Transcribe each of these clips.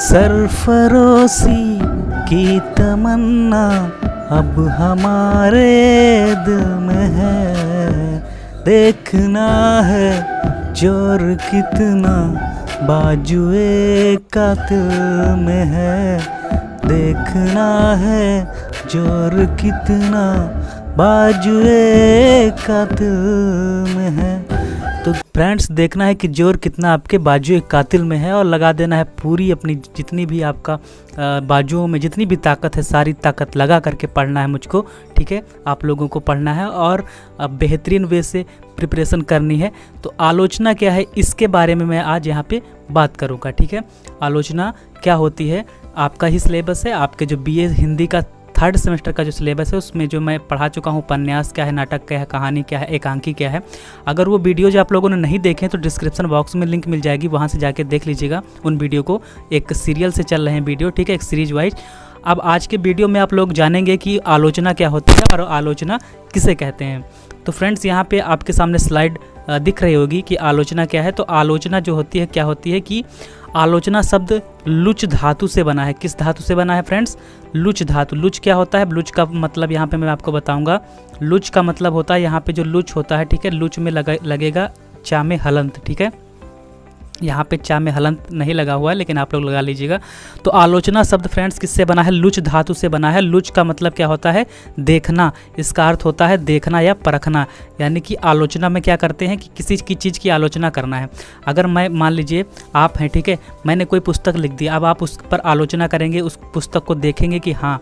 सरफरोशी की तमन्ना अब हमारे दिल में है, देखना है जोर कितना बाजुए कातिल में है, देखना है जोर कितना बाजुए कातिल में है। तो फ्रेंड्स देखना है कि जोर कितना आपके बाजुए कातिल में है और लगा देना है पूरी अपनी जितनी भी आपका बाजुओं में जितनी भी ताकत है सारी ताकत लगा करके पढ़ना है मुझको, ठीक है। आप लोगों को पढ़ना है और बेहतरीन वे से प्रिपरेशन करनी है। तो आलोचना क्या है इसके बारे में मैं आज यहाँ पे बात करूँगा, ठीक है। आलोचना क्या होती है, आपका ही सिलेबस है, आपके जो बीए हिंदी का 3rd सेमेस्टर का जो सिलेबस है उसमें जो मैं पढ़ा चुका हूँ, उपन्यास क्या है, नाटक क्या है, कहानी क्या है, एकांकी क्या है। अगर वो वीडियो जो आप लोगों ने नहीं देखे तो डिस्क्रिप्शन बॉक्स में लिंक मिल जाएगी, वहाँ से जाके देख लीजिएगा उन वीडियो को। एक सीरियल से चल रहे हैं वीडियो, ठीक है, एक सीरीज वाइज। अब आज के वीडियो में आप लोग जानेंगे कि आलोचना क्या होती है और आलोचना किसे कहते हैं। तो फ्रेंड्स यहाँ पे आपके सामने स्लाइड दिख रही होगी कि आलोचना क्या है। तो आलोचना जो होती है क्या होती है कि आलोचना शब्द लुच धातु से बना है। किस धातु से बना है फ्रेंड्स? लुच धातु। लुच क्या होता है? लुच का मतलब यहाँ पे मैं आपको बताऊंगा। लुच का मतलब होता है यहाँ पे जो लुच होता है, ठीक है, लुच में लगेगा चा में हलंत, ठीक है। यहाँ पे चा में हलंत नहीं लगा हुआ है लेकिन आप लोग लगा लीजिएगा। तो आलोचना शब्द फ्रेंड्स किससे बना है? लुच धातु से बना है। लुच का मतलब क्या होता है? देखना। इसका अर्थ होता है देखना या परखना। यानी कि आलोचना में क्या करते हैं कि किसी की चीज़ की आलोचना करना है। अगर मैं मान लीजिए आप हैं, ठीक है, मैंने कोई पुस्तक लिख दी, अब आप उस पर आलोचना करेंगे, उस पुस्तक को देखेंगे कि हाँ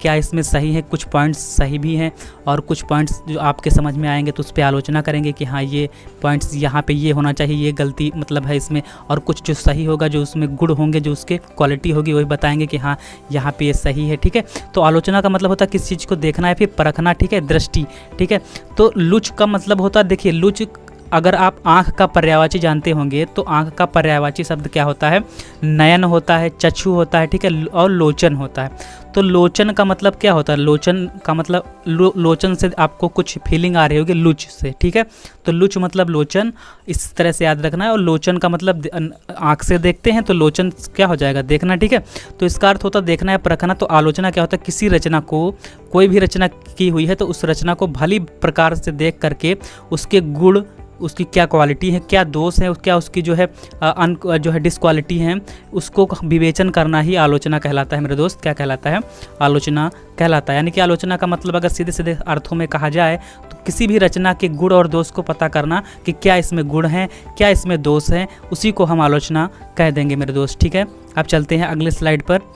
क्या इसमें सही है, कुछ पॉइंट्स सही भी हैं और कुछ पॉइंट्स जो आपके समझ में आएंगे तो उस पर आलोचना करेंगे कि हाँ ये पॉइंट्स यहाँ पे ये होना चाहिए, ये गलती मतलब है इसमें, और कुछ जो सही होगा, जो उसमें गुण होंगे, जो उसके क्वालिटी होगी, वही बताएंगे कि हाँ यहाँ पे ये सही है, ठीक है। तो आलोचना का मतलब होता है किस चीज़ को देखना है, फिर परखना, ठीक है, दृष्टि, ठीक है। तो लुच का मतलब होता है, देखिए लुच अगर आप आँख का पर्यायवाची जानते होंगे तो आँख का पर्यायवाची शब्द क्या होता है? नयन होता है, चक्षु होता है, ठीक है, और लोचन होता है। तो लोचन का मतलब क्या होता है? लोचन का मतलब लोचन से आपको कुछ फीलिंग आ रही होगी लुच से, ठीक है। तो लुच मतलब लोचन, इस तरह से याद रखना है। और लोचन का मतलब आँख से देखते हैं तो लोचन क्या हो जाएगा? देखना, ठीक है। तो इसका अर्थ होता है देखना या परखना। तो आलोचना क्या होता है? किसी रचना को, कोई भी रचना की हुई है तो उस रचना को भली प्रकार से देख करके उसके गुण, उसकी क्या क्वालिटी है, क्या दोष है, क्या उसकी जो है जो है डिसक्वालिटी है, उसको विवेचन करना ही आलोचना कहलाता है मेरे दोस्त। क्या कहलाता है? आलोचना कहलाता है। यानी कि आलोचना का मतलब अगर सीधे सीधे अर्थों में कहा जाए तो किसी भी रचना के गुण और दोष को पता करना कि क्या इसमें गुण हैं, क्या इसमें दोष हैं, उसी को हम आलोचना कह देंगे मेरे दोस्त, ठीक है। अब चलते हैं अगले स्लाइड पर।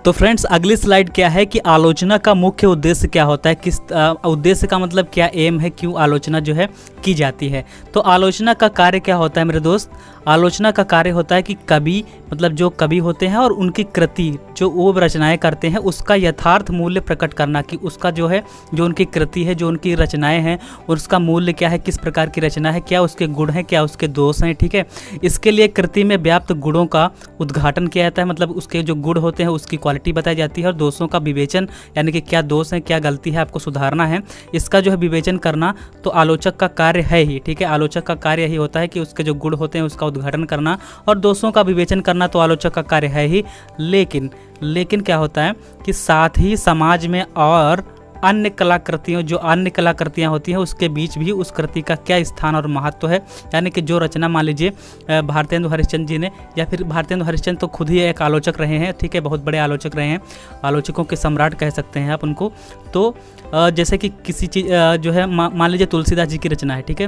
तो फ्रेंड्स अगली स्लाइड क्या है कि आलोचना का मुख्य उद्देश्य क्या होता है, किस उद्देश्य का मतलब क्या एम है, क्यों आलोचना जो है की जाती है। तो आलोचना का कार्य क्या होता है मेरे दोस्त? आलोचना का कार्य होता है कि कवि मतलब जो कवि होते हैं और उनकी कृति जो वो रचनाएं करते हैं उसका यथार्थ मूल्य प्रकट करना, कि उसका जो है जो उनकी कृति है, जो उनकी रचनाएं हैं उसका मूल्य क्या है, किस प्रकार की रचना है, क्या उसके गुण हैं, क्या उसके दोष हैं, ठीक है। इसके लिए कृति में व्याप्त गुणों का उद्घाटन किया जाता है, मतलब उसके जो गुण होते हैं उसकी क्वालिटी बताई जाती है और दोषों का विवेचन, यानी कि क्या दोष है, क्या गलती है, आपको सुधारना है, इसका जो है विवेचन करना तो आलोचक का कार्य है ही, ठीक है। आलोचक का कार्य यही होता है कि उसके जो गुण होते हैं उसका उद्घाटन करना और दोषों का विवेचन करना तो आलोचक का कार्य है ही। लेकिन क्या होता है कि साथ ही समाज में और अन्य कलाकृतियों, जो अन्य कलाकृतियाँ होती हैं उसके बीच भी उस कृति का क्या स्थान और महत्व है। यानी कि जो रचना मान लीजिए भारतेंदु हरिश्चंद्र जी ने, या फिर भारतेंदु हरिश्चंद्र तो खुद ही एक आलोचक रहे हैं, ठीक है, बहुत बड़े आलोचक रहे हैं, आलोचकों के सम्राट कह सकते हैं आप उनको। तो जैसे कि किसी चीज़ जो है मान लीजिए तुलसीदास जी की रचना है, ठीक है,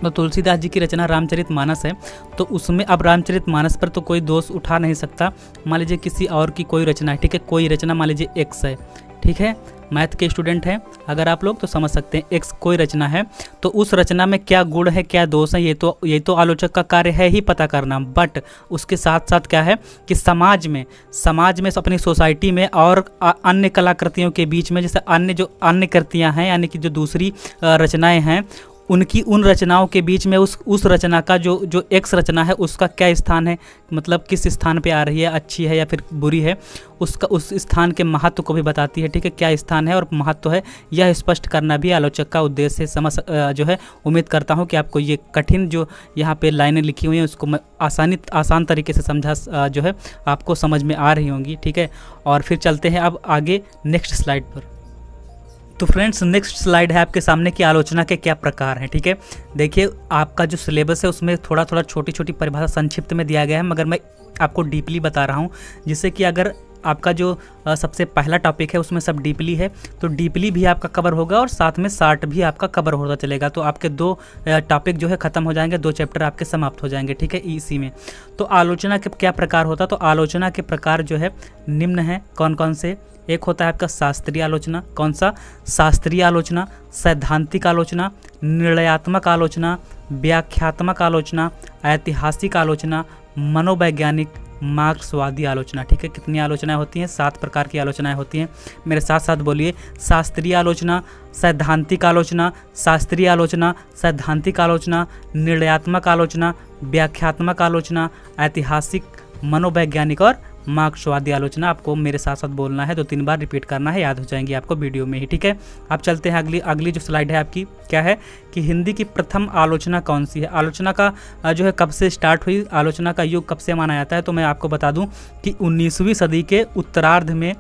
तो तुलसीदास जी की रचना रामचरितमानस है। तो उसमें अब रामचरितमानस पर तो कोई दोष उठा नहीं सकता। मान लीजिए किसी और की कोई रचना है, ठीक है, कोई रचना मान लीजिए एक्स है, ठीक है, मैथ के स्टूडेंट हैं अगर आप लोग तो समझ सकते हैं, एक्स कोई रचना है तो उस रचना में क्या गुण है, क्या दोष है, ये तो आलोचक का कार्य है ही पता करना। बट उसके साथ साथ क्या है कि समाज में अपनी सोसाइटी में और अन्य कलाकृतियों के बीच में, जैसे अन्य कृतियाँ हैं यानी कि जो दूसरी रचनाएं हैं उनकी उन रचनाओं के बीच में उस रचना का जो एक्स रचना है उसका क्या स्थान है, मतलब किस स्थान पे आ रही है, अच्छी है या फिर बुरी है, उसका उस स्थान के महत्व को भी बताती है। ठीक है, क्या स्थान है और महत्व है, यह स्पष्ट करना भी आलोचक का उद्देश्य है। जो है उम्मीद करता हूँ कि आपको ये कठिन जो यहाँ पे लाइनें लिखी हुई हैं उसको मैं आसान तरीके से समझा जो है आपको समझ में आ रही होंगी। ठीक है, और फिर चलते हैं अब आगे नेक्स्ट स्लाइड पर। तो फ्रेंड्स नेक्स्ट स्लाइड है आपके सामने कि आलोचना के क्या प्रकार हैं। ठीक है, देखिए आपका जो सिलेबस है उसमें थोड़ा थोड़ा छोटी छोटी परिभाषा संक्षिप्त में दिया गया है, मगर मैं आपको डीपली बता रहा हूँ, जिससे कि अगर आपका जो सबसे पहला टॉपिक है उसमें सब डीपली है तो डीपली भी आपका कवर होगा और साथ में शार्ट भी आपका कवर होता चलेगा। तो आपके 2 टॉपिक जो है ख़त्म हो जाएंगे, 2 चैप्टर आपके समाप्त हो जाएंगे। ठीक है, इसी में तो आलोचना के क्या प्रकार होता है, तो आलोचना के प्रकार जो है निम्न है। कौन कौन से, एक होता है आपका शास्त्रीय आलोचना। कौन सा, शास्त्रीय आलोचना, सैद्धांतिक आलोचना, निर्णयात्मक आलोचना, व्याख्यात्मक आलोचना, ऐतिहासिक आलोचना, मनोवैज्ञानिक, मार्क्सवादी आलोचना। ठीक है, कितनी आलोचनाएं होती हैं, 7 प्रकार की आलोचनाएं होती हैं। मेरे साथ साथ बोलिए, शास्त्रीय आलोचना, सैद्धांतिक आलोचना, शास्त्रीय आलोचना, सैद्धांतिक आलोचना, निर्णयात्मक आलोचना, व्याख्यात्मक आलोचना, ऐतिहासिक, मनोवैज्ञानिक और मार्क्सवादी आलोचना। आपको मेरे साथ साथ बोलना है, 2-3 बार रिपीट करना है, याद हो जाएंगी आपको वीडियो में ही। ठीक है, अब चलते हैं अगली जो स्लाइड है आपकी, क्या है कि हिंदी की प्रथम आलोचना कौन सी है। आलोचना का जो है कब से स्टार्ट हुई, आलोचना का युग कब से माना जाता है, तो मैं आपको बता दूं कि 19वीं सदी के उत्तरार्ध में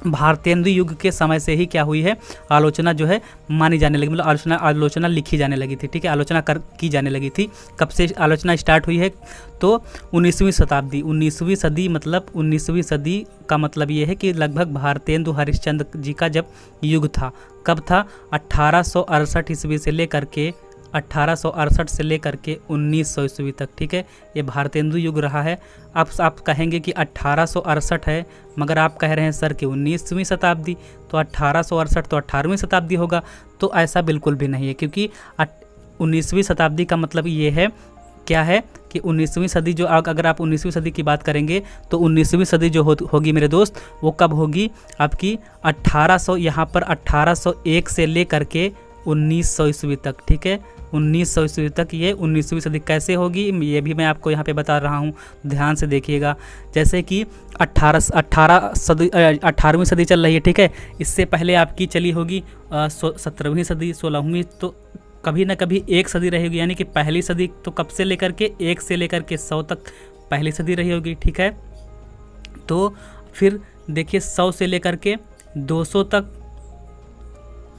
भारतेंदु युग के समय से ही क्या हुई है, आलोचना जो है मानी जाने लगी, मतलब आलोचना लिखी जाने लगी थी। ठीक है, आलोचना की जाने लगी थी। कब से आलोचना स्टार्ट हुई है, तो 19वीं शताब्दी, 19वीं सदी, मतलब 19वीं सदी का मतलब ये है कि लगभग भारतेंदु हरिश्चंद्र जी का जब युग था। कब था, 1868 ईस्वी से लेकर के 1868 से लेकर के 1900 ईस्वी तक। ठीक है, ये भारतेंदु युग रहा है। अब आप कहेंगे कि 1868 है, मगर आप कह रहे हैं सर कि 19वीं शताब्दी, तो 1868 तो 18वीं शताब्दी होगा, तो ऐसा बिल्कुल भी नहीं है, क्योंकि 19वीं शताब्दी का मतलब ये है, क्या है कि 19वीं सदी जो, अगर आप 19वीं सदी की बात करेंगे तो 19वीं सदी जो होगी मेरे दोस्त, वो कब होगी आपकी 1800, यहाँ पर 1801 से लेकर के 1900 ईस्वी तक। ठीक है, 1900 ईस्वी तक ये 19वीं सदी कैसे होगी, ये भी मैं आपको यहाँ पे बता रहा हूँ, ध्यान से देखिएगा। जैसे कि 18वीं सदी चल रही है। ठीक है, इससे पहले आपकी चली होगी 17वीं सदी, 16वीं, तो कभी ना कभी एक सदी रहेगी, यानी कि पहली सदी तो कब से लेकर के 1 से लेकर के 100 तक पहली सदी रही होगी। ठीक है, तो फिर देखिए 100 से लेकर के 200 तक,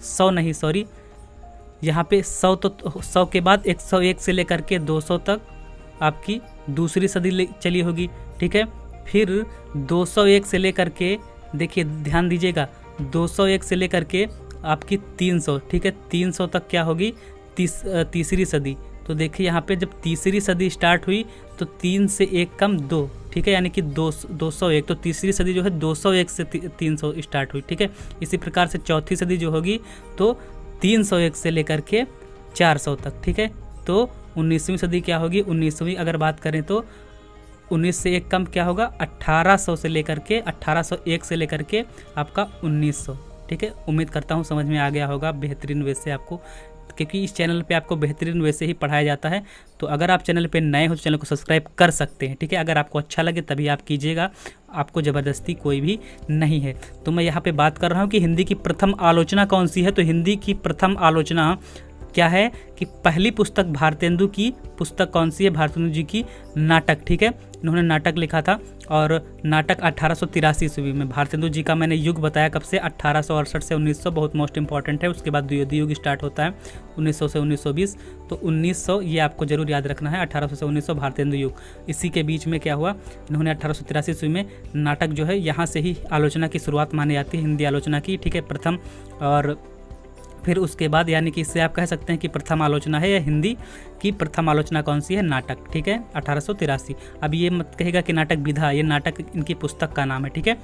100 नहीं सॉरी, यहाँ पे 100 तो 100 के बाद 101 से लेकर के 200 तक आपकी दूसरी सदी चली होगी। ठीक है, फिर 201 से लेकर के, देखिए ध्यान दीजिएगा, 201 से लेकर के आपकी 300, ठीक है, 300 तक क्या होगी, तीसरी सदी। तो देखिए यहाँ पे जब तीसरी सदी स्टार्ट हुई तो 3 से 1 कम 2, ठीक है, यानी कि 201, तो तीसरी सदी जो है 201 से 300 स्टार्ट हुई। ठीक है, इसी प्रकार से चौथी सदी जो होगी तो 301 से लेकर के 400 तक। ठीक है, तो 19वीं सदी क्या होगी, 19वीं अगर बात करें तो 19 से 1 कम क्या होगा, 1800 से लेकर के 1801 से लेकर के आपका 1900। ठीक है, उम्मीद करता हूँ समझ में आ गया होगा बेहतरीन वे से आपको, क्योंकि इस चैनल पे आपको बेहतरीन वे से ही पढ़ाया जाता है। तो अगर आप चैनल पे नए हो तो चैनल को सब्सक्राइब कर सकते हैं। ठीक है, अगर आपको अच्छा लगे तभी आप कीजिएगा, आपको ज़बरदस्ती कोई भी नहीं है। तो मैं यहाँ पे बात कर रहा हूँ कि हिंदी की प्रथम आलोचना कौन सी है। तो हिंदी की प्रथम आलोचना क्या है कि पहली पुस्तक भारतेंदु की पुस्तक कौन सी है, भारतेंदु जी की नाटक। ठीक है, इन्होंने नाटक लिखा था और नाटक 1883 ईस्वी में। भारतेंदु जी का मैंने युग बताया कब से, 1868 से 1900, बहुत मोस्ट इंपॉर्टेंट है। उसके बाद द्विवेदी युग स्टार्ट होता है 1900 से 1920, तो 1900 ये आपको जरूर याद रखना है, 1800 से 1900 भारतेंदु युग। इसी के बीच में क्या हुआ, इन्होंने 1883 ईस्वी में नाटक जो है, यहाँ से ही आलोचना की शुरुआत मानी जाती है, हिंदी आलोचना की। ठीक है, प्रथम, और फिर उसके बाद यानी कि इससे आप कह सकते हैं कि प्रथम आलोचना है, या हिंदी की प्रथम आलोचना कौन सी है, नाटक। ठीक है, 1883। अब ये मत कहेगा कि नाटक विधा, ये नाटक इनकी पुस्तक का नाम है। ठीक है,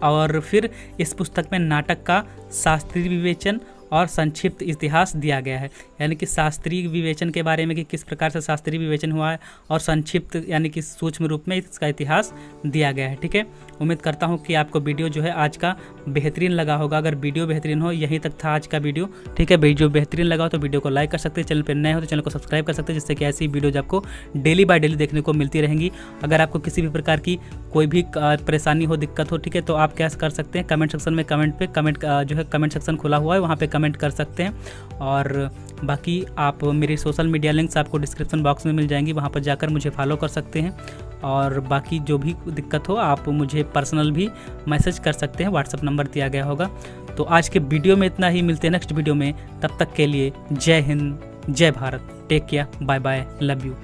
और फिर इस पुस्तक में नाटक का शास्त्रीय विवेचन और संक्षिप्त इतिहास दिया गया है, यानी कि शास्त्रीय विवेचन के बारे में कि किस प्रकार से शास्त्रीय विवेचन हुआ है, और संक्षिप्त यानी कि सूक्ष्म रूप में इसका इतिहास दिया गया है। ठीक है, उम्मीद करता हूँ कि आपको वीडियो जो है आज का बेहतरीन लगा होगा। अगर वीडियो बेहतरीन हो, यहीं तक था आज का वीडियो। ठीक है, वीडियो बेहतरीन लगा हो तो वीडियो को लाइक कर सकते हैं, चैनल पर नए हो तो चैनल को सब्सक्राइब कर सकते हैं, जिससे कि ऐसी वीडियोज आपको डेली बाय डेली देखने को मिलती रहेंगी। अगर आपको किसी भी प्रकार की कोई भी परेशानी हो, दिक्कत हो, ठीक है, तो आप क्या कर सकते हैं, कमेंट सेक्शन में कमेंट सेक्शन खुला हुआ है, वहाँ पे कमेंट कर सकते हैं। और बाकी आप मेरी सोशल मीडिया लिंक्स आपको डिस्क्रिप्शन बॉक्स में मिल जाएंगी, वहाँ पर जाकर मुझे फॉलो कर सकते हैं। और बाकी जो भी दिक्कत हो आप मुझे पर्सनल भी मैसेज कर सकते हैं, व्हाट्सएप नंबर दिया गया होगा। तो आज के वीडियो में इतना ही, मिलते हैं नेक्स्ट वीडियो में। तब तक के लिए जय हिंद, जय Bharat, take care, bye bye, love you.